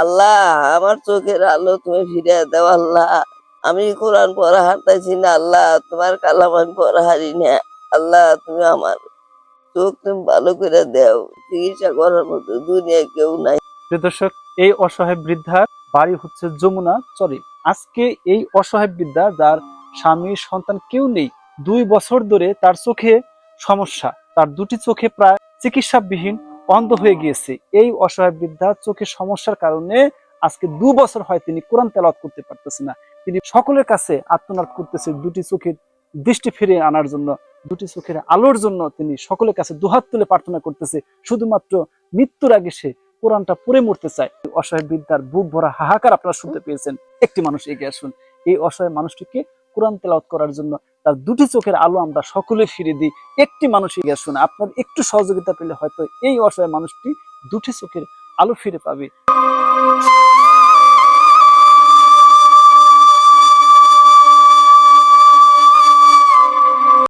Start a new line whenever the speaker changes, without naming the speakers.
আল্লাহ, আমার চোখের আলো তুমি ফিরে দাও আল্লাহ। আমি কোরআন পড়া হারতাইছি না আল্লাহ, তোমার কালাম আমি পড়া হারি না আল্লাহ। তুমি আমার চোখ তুমি ভালো করে দাও, চিকিৎসা করার মতো দুনিয়ায় কেউ নাই।
প্রিয় দর্শক, এই অসহায় বৃদ্ধার বাড়ি হচ্ছে যমুনা চরে। আজকে এই অসহায় বৃদ্ধা, যার স্বামী সন্তান কেউ নেই, 2 বছর ধরে তার চোখে সমস্যা, তার দুটি চোখে প্রায় চিকিৎসাবিহীন অন্ধ হয়ে গিয়েছে। এই অসহায় বৃদ্ধা চোখের সমস্যার কারণে আজকে 2 বছর হয় তিনি কোরআন তেলাওয়াত করতে পারতেছে না। তিনি সকলের কাছে আর্তনাদ করতেছে দুটি চোখের দৃষ্টি ফিরিয়ে আনার জন্য, দুটি চোখের আলোর জন্য তিনি সকলের কাছে দুহাত তুলে প্রার্থনা করতেছে। শুধুমাত্র মৃত্যুর আগে সে কোরআনটা পড়ে মরতে চায়। অসহায় বৃদ্ধার বুক ভরা হাহাকার আপনারা শুনতে পেয়েছেন। একটি মানুষ এগিয়ে আসুন, এই অসহায় মানুষটিকে কোরআন তেলাওয়াত করার জন্য তার দুটি চোখের আলো আমরা সকলে ফিরে দিই। একটি মানুষ এগিয়ে আসুন, আপনার একটু সহযোগিতা পেলে হয়তো এই অসহায় মানুষটি দুটি চোখের আলো ফিরে পাবে।